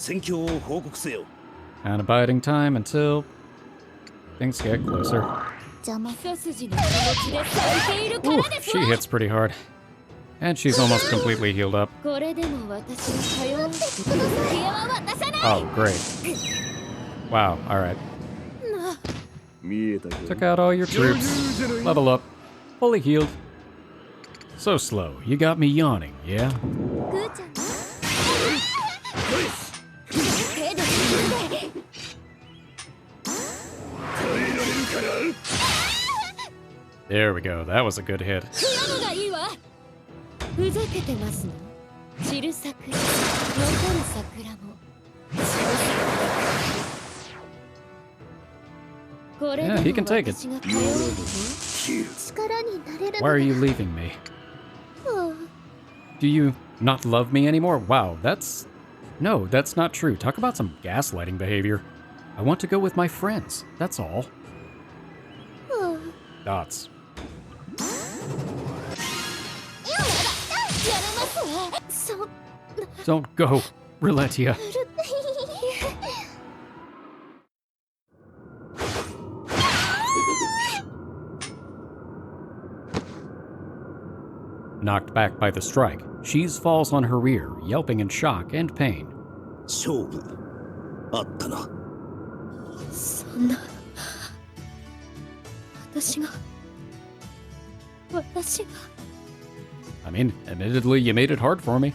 And a biding time until things get closer. Ooh, she hits pretty hard. And she's almost completely healed up. Oh, great. Wow, alright. Took out all your troops. Level up. Fully healed. So slow, you got me yawning, yeah? There we go, that was a good hit. Yeah, he can take it. Why are you leaving me? Do you not love me anymore? Wow, that's... No, that's not true. Talk about some gaslighting behavior. I want to go with my friends, that's all. Dots. Don't go, Rulutieh. Knocked back by the strike, Shis falls on her rear, yelping in shock and pain. I mean, admittedly, you made it hard for me.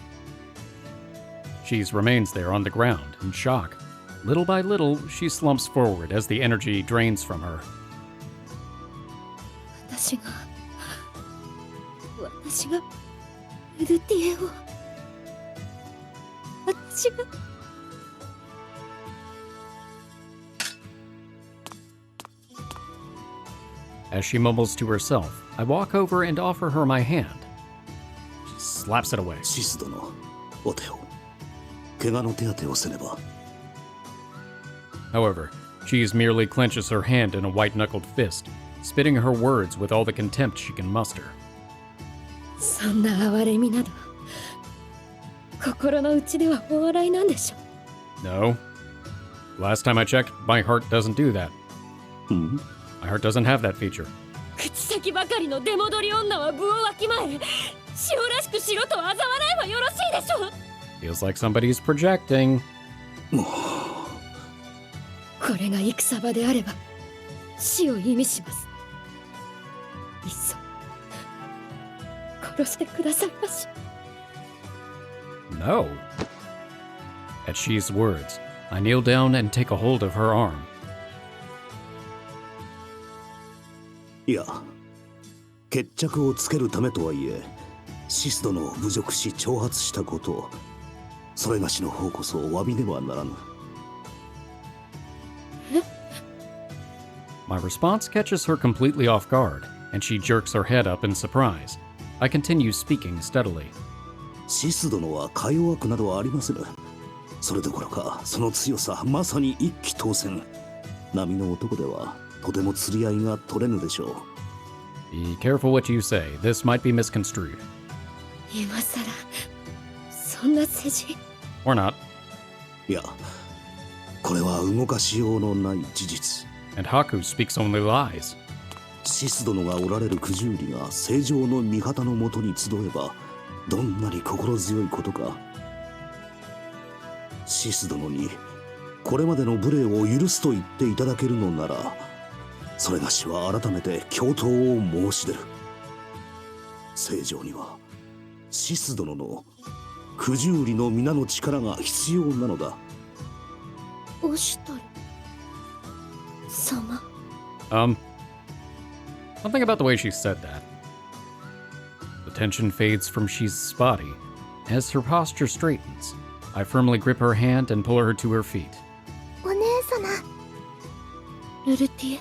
Shis remains there on the ground, in shock. Little by little, she slumps forward as the energy drains from her. As she mumbles to herself, I walk over and offer her my hand. She slaps it away. シス殿、お手を。怪我の手当てをせねば。 However, Shis merely clenches her hand in a white-knuckled fist, spitting her words with all the contempt she can muster. そんな哀れみなど心の内ではお笑いなんでしょ。 No. Last time I checked, my heart doesn't do that. うん? My heart doesn't have that feature. 口先ばかりの出戻り女は分をわきまえ、潮らしくしろと嘲笑えばよろしいでしょう。 Feels like somebody's projecting. これが戦場であれば死を意味します。いっそ殺してくださいまし。 No. At Shis' words, I kneel down and take a hold of her arm. いや、決着をつけるためとはいえ、シス殿を侮辱し挑発したことを、それがしの方こそお詫びではならぬ。 My response catches her completely off guard, and she jerks her head up in surprise. I continue speaking steadily. シス殿はか弱くなどはありませぬ。それどころか、その強さ、まさに一騎当選。波の男では、とても釣り合いが取れぬでしょう。Be careful what you say. This might be misconstrued. 今さらそんな世辞。 Or not. いや、これは動かしようのない事実。 And Haku speaks only lies. シス殿がおられる九十里が正常の味方のもとに集えば、どんなに心強いことか。シス殿にこれまでの無礼を許すと言っていただけるのなら、それがしは改めて共闘を申し出る。正常にはシス殿の九十里の皆の力が必要なのだ。オシュトル様。 Something about the way she said that. The tension fades from Shis' body. As her posture straightens, I firmly grip her hand and pull her to her feet. お姉様。ルルティエ。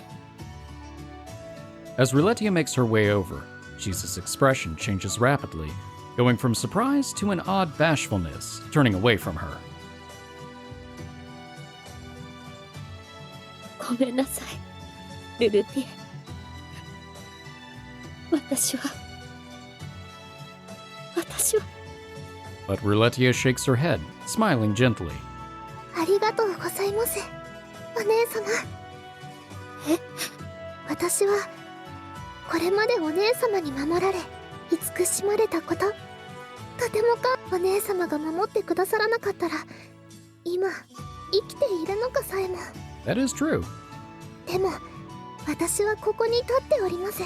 As Rulutieh makes her way over, Shis' expression changes rapidly, going from surprise to an odd bashfulness, turning away from her. ごめんなさい、ルルティエ。私は。 But Rulutieh shakes her head, smiling gently. ありがとうございます、お姉様。え、私はこれまでお姉様に守られ慈しまれたこと、とてもお姉様が守ってくださらなかったら今生きているのかさえも。 That is true. でも私はここに立っております。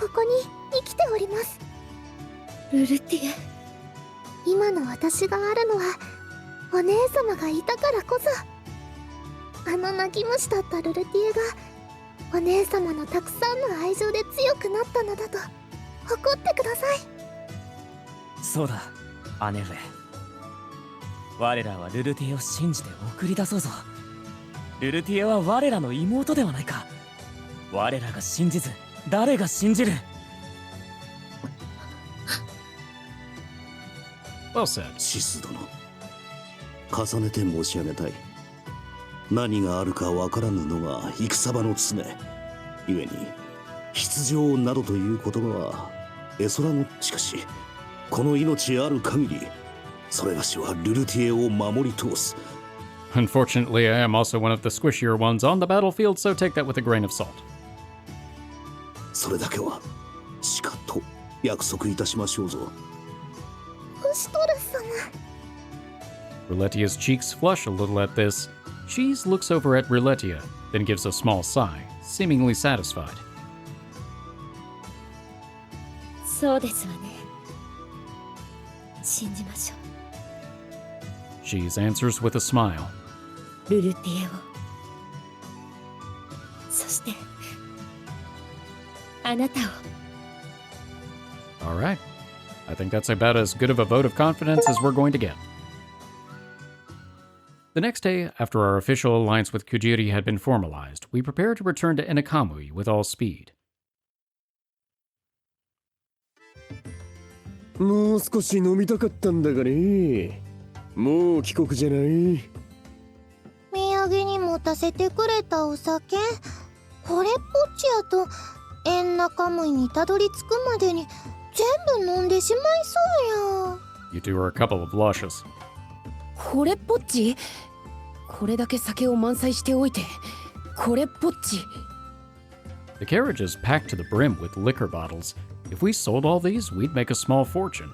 ここに生きております。ルルティエ。今の私があるのはお姉様がいたからこそ。あの泣き虫だったルルティエがお姉様のたくさんの愛情で強くなったのだと誇ってください。そうだ、姉上。我らはルルティエを信じて送り出そうぞ。ルルティエは我らの妹ではないか。我らが信じず誰が信じる。 Well said. シス殿、重ねて申し上げたい。何があるかわからぬのが戦場の常。故に必情などという言葉は絵空の。しかしこの命ある限り、それがしはルルティエを守り通す。 Unfortunately, I am also one of the squishier ones on the battlefield, so take that with a grain of salt. それだけはしかと約束いたしましょうぞ。オシトル様。 Ruletieh's cheeks flush a little at this. Shis looks over at Rulutieh, then gives a small sigh, seemingly satisfied. そうですわね。信じましょう。 Shis answers with a smile. ルルティエを。そしてあなたを。 All right. I think that's about as good of a vote of confidence as we're going to get. The next day, after our official alliance with Kujyuri had been formalized, we prepared to return to Inakamui with all speed. もう少し飲みたかったんだがね。もう帰国じゃない。土産に持たせてくれたお酒、これっぽっちやとエンナカムイにたどり着くまでに全部飲んでしまいそうや。 You two are a couple of lushes. これっぽっち。これだけ酒を満載しておいてこれっぽっち。 The carriage is packed to the brim with liquor bottles. If we sold all these, we'd make a small fortune.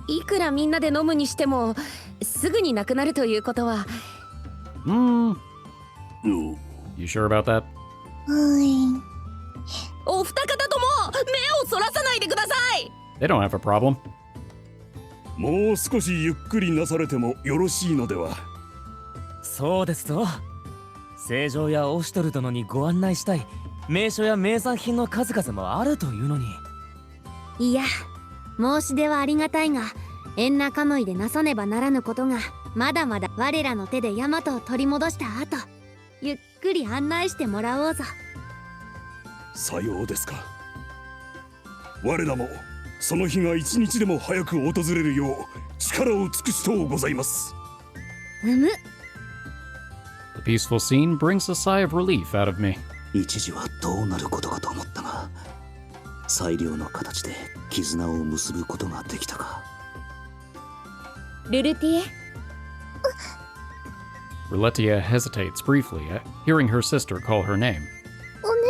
いくらみんなで飲むにしてもすぐになくなるということは。You sure about that? お二方とも目をそらさないでください。 They don't have a problem. もう少しゆっくりなされてもよろしいのでは。そうですぞ。聖城やオシュトル殿にご案内したい名所や名産品の数々もあるというのに。いや、申し出はありがたいが、エンナカムイでなさねばならぬことがまだまだ我らの手でヤマトを取り戻した後、ゆっくり案内してもらおうぞ。さようですか。我らもその日が一日でも早く訪れるよう力を尽くしとうございます。うむ。 The peaceful scene brings a sigh of relief out of me. 一時はどうなることかと思ったが、最良の形で絆を結ぶことができたか。ルルティエ、 Rulutieh hesitates briefly at hearing her sister call her name. お姉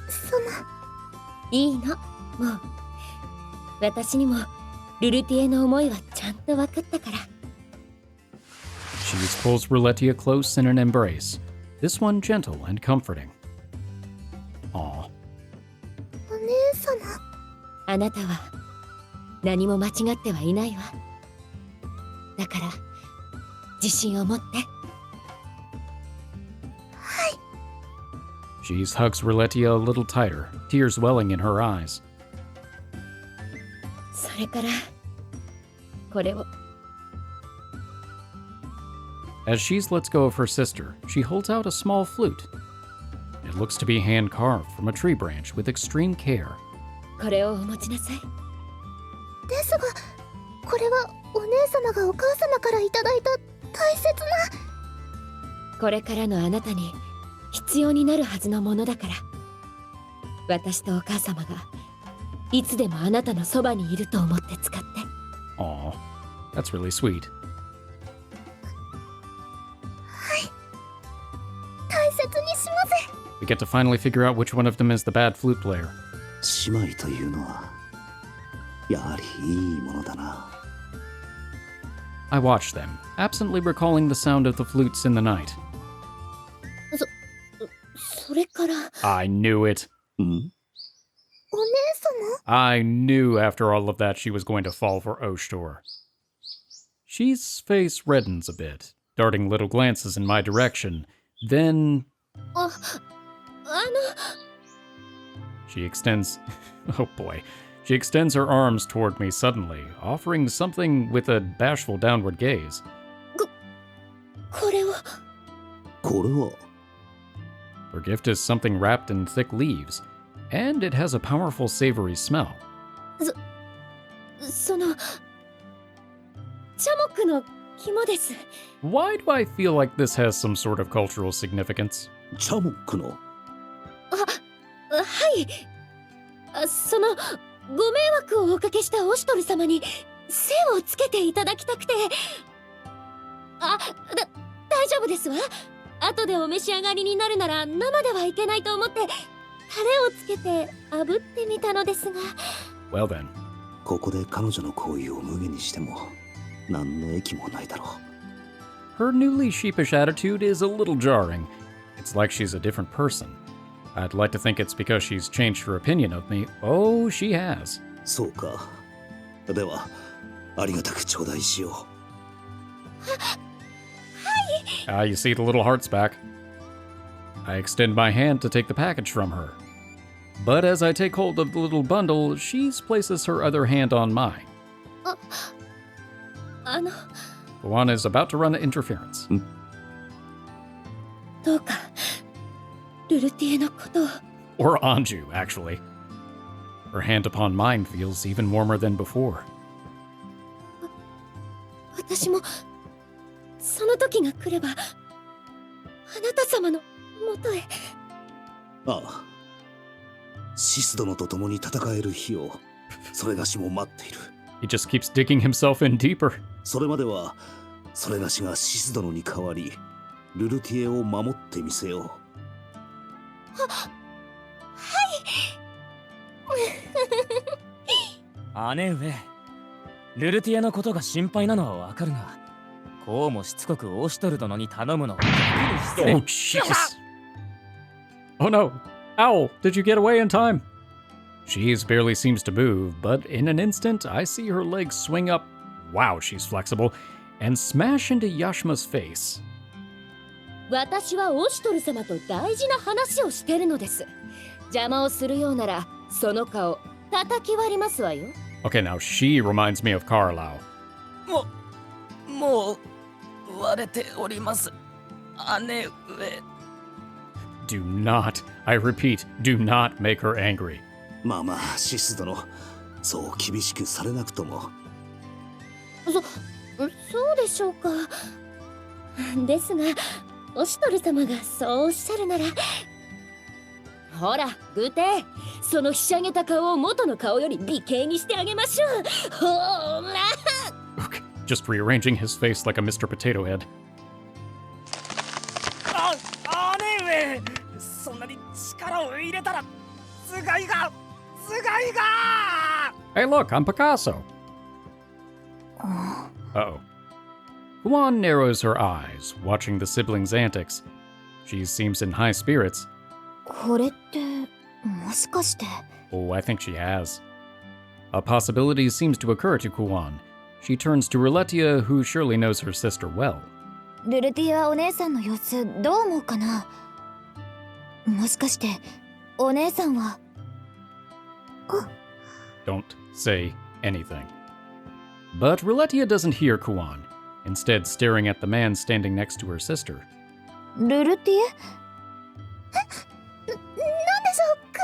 様。いいの、もう。私にもルルティエの思いはちゃんと分かったから。Shis pulls Rulutieh close in an embrace, this one gentle and comforting. Aw. お姉様。あなたは何も間違ってはいないわ。だから自信を持って。Shis hugs Rulutieh a little tighter, tears welling in her eyes. それからこれを。 As Shis lets go of her sister, she holds out a small flute. It looks to be hand-carved from a tree branch with extreme care. これをお持ちなさい。ですが、これはお姉様がお母様からいただいた大切な。これからのあなたに必要になるはずのものだから。私とお母様がいつでもあなたのそばにいると思って使って。 Aw, that's really sweet. 大切にします。 We get to finally figure out which one of them is the bad flute player. 姉妹というのはやはりいいものだな。 I watch them, absently recalling the sound of the flutes in the night. それから I knew it. お姉様。 I knew after all of that she was going to fall for Oshtor. She's face reddens a bit, darting little glances in my direction. Then あの she extends... Oh boy. She extends her arms toward me suddenly, offering something with a bashful downward gaze. これは。これは Her gift is something wrapped in thick leaves, and it has a powerful savory smell. そのチャモクの肝です。 Why do I feel like this has some sort of cultural significance? チャモックの。はい。そのご迷惑をおかけしたオシュトル様に精をつけていただきたくて。大丈夫ですわ。後でお召し上がりになるなら生ではいけないと思ってタレをつけて炙ってみたのですが。 Well then. ここで彼女の行為を無下にしても何の益もないだろう。 Her newly sheepish attitude is a little jarring. It's like she's a different person. I'd like to think it's because she's changed her opinion of me. Oh, she has. そうか。ではありがたく頂戴しよう。Ah, you see the little heart's back. I extend my hand to take the package from her. But as I take hold of the little bundle, she places her other hand on mine. あの Juan is about to run interference. どうかルルティエのことを。 Or Anju, actually. Her hand upon mine feels even warmer than before. 私もその時が来ればあなた様の元へ。ああ、シス殿と共に戦える日をそれがしも待っている。 He just keeps digging himself in deeper. それまではそれがしがシス殿に代わりルルティエを守ってみせよう。姉上、ルルティエのことが心配なのはわかるが、こうもしつこくオシュトル殿に頼むのは逆に Oh, jeez. Oh no. Owl, did you get away in time? She's barely seems to move, but in an instant, I see her legs swing up. Wow, she's flexible. And smash into Yashma's face. 私はオシュトル様と大事な話をしてるのです。邪魔をするようならその顔叩き割りますわよ。 Okay, now she reminds me of Carlisle. もう割れております、姉上。 Do not, I repeat, do not make her angry. まあまあシス殿、そう厳しくされなくとも。そうでしょうか。ですがオシュトル様がそうおっしゃるなら。ほらグテ、そのひしゃげた顔を元の顔より美形にしてあげましょう。ほら Okay, just rearranging his face like a Mr. Potato Head. 姉上、そんなに力を入れたら頭蓋が Hey, look, I'm Picasso. Uh-oh. Kuan narrows her eyes, watching the siblings' antics. She seems in high spirits. これってもしかして。 Oh, I think she has. A possibility seems to occur to Kuan. She turns to Rulutieh, who surely knows her sister well. ルルティアお姉さんの様子どう思うかな。もしかしてお姉さんは。 Don't say anything. But Rulutieh doesn't hear Kuan, instead staring at the man standing next to her sister. ルルティエ？なんでしょう、ク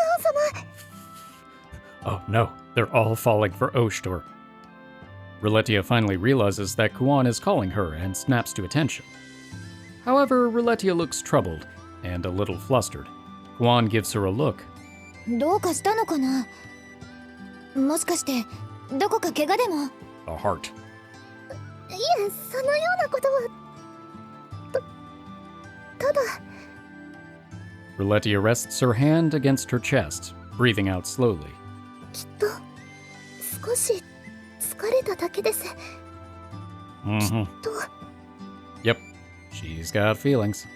オン様。 Oh no, they're all falling for Oshtor. Rulutieh finally realizes that Kuan is calling her and snaps to attention. However, Rulutieh looks troubled and a little flustered. Kuan gives her a look. どうかしたのかな。もしかしてどこか怪我でも。 A heart. いえ、そのようなことは。ただ。 Rulutieh rests her hand against her chest, breathing out slowly. きっと少し疲れただけです。 Mm-hmm. と。 Yep, she's got feelings.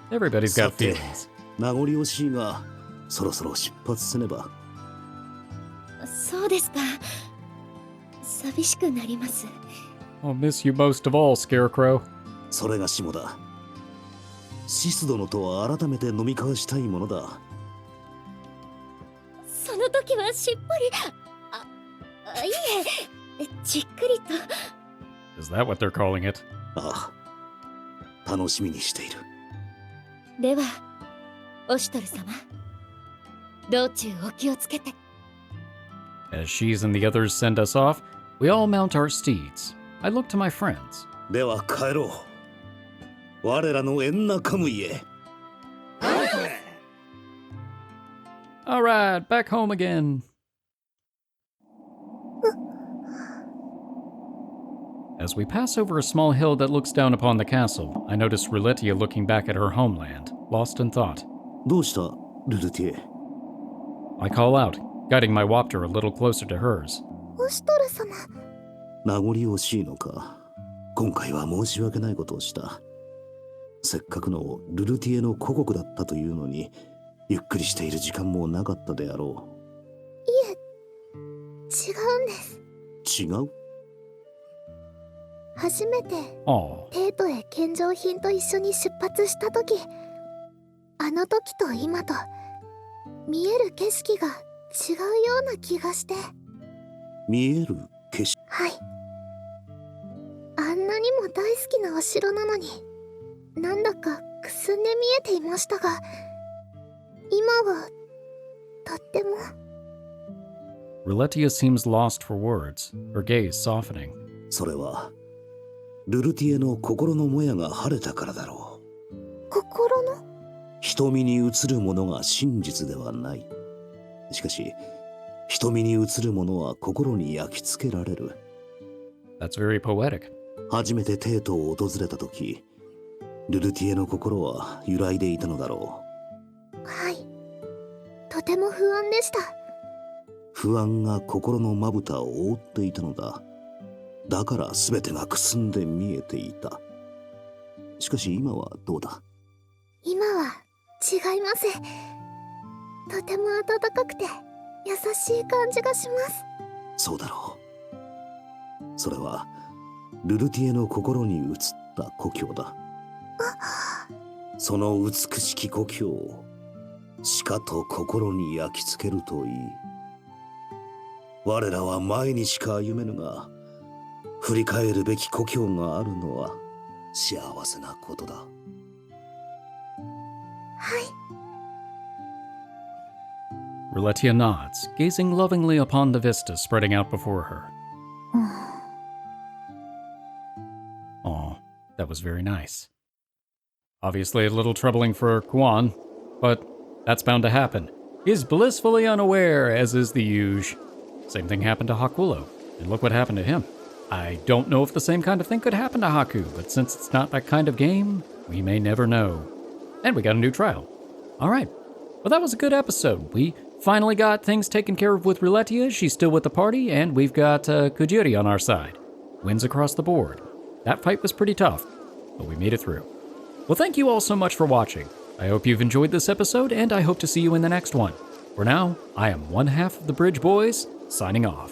Everybody's got feelings. 名残惜しいが、そろそろ出発せねば。そうですか。寂しくなります。 I'll miss you most of all, Scarecrow. それがしもだ。シス殿とは改めて飲み交わしたいものだ。その時はしっぽり。いえ、じっくりと。 Is that what they're calling it? ああ、楽しみにしている。では、オシュトル様、道中お気をつけて。 As Shis and the others send us off, we all mount our steeds. I look to my friends. では帰ろう。我らのエンナカムイへ。All right, back home again. As we pass over a small hill that looks down upon the castle, I notice Rulutieh looking back at her homeland, lost in thought. どうしたルルティエ。 I call out, guiding my waptor a little closer to hers. オシュトル様。名残惜しいのか。今回は申し訳ないことをした。せっかくのルルティエの故国だったというのに、ゆっくりしている時間もなかったであろいえ、違うんです。う。違う？初めて Aw. テートへ献上品と一緒に出発した時、あの時と今と見える景色が違うような気がして。見える景色。はい。あんなにも大好きなお城なのに、なんだかくすんで見えていましたが、今はとっても。 Rulutieh seems lost for words, her gaze softening. それはルルティエの心のもやが晴れたからだろう。心の？瞳に映るものが真実ではない。しかし瞳に映るものは心に焼き付けられる。 That's very poetic. 初めてテートを訪れた時、ルルティエの心は揺らいでいたのだろう。はい、とても不安でした。不安が心のまぶたを覆っていたのだ。だから全てがくすんで見えていた。しかし今はどうだ？今は違います。とても暖かくて優しい感じがします。そうだろう。それはルルティエの心に映った故郷だ。その美しき故郷をしかと心に焼き付けるといい。我らは前にしか歩めぬが、振り返るべき故郷があるのは幸せなことだ。はい。 Rulutieh nods, gazing lovingly upon the vista spreading out before her. Aw, that was very nice. Obviously a little troubling for Kwan, but that's bound to happen. He's blissfully unaware, as is the usual. Same thing happened to Hakulo, and look what happened to him. I don't know if the same kind of thing could happen to Haku, but since it's not that kind of game, we may never know. And we got a new trial. Alright, well that was a good episode. We finally got things taken care of with Rulutieh, she's still with the party, and we've got Kujyuri on our side. Wins across the board. That fight was pretty tough, but we made it through. Well, thank you all so much for watching. I hope you've enjoyed this episode, and I hope to see you in the next one. For now, I am one half of the Bridge Boys, signing off.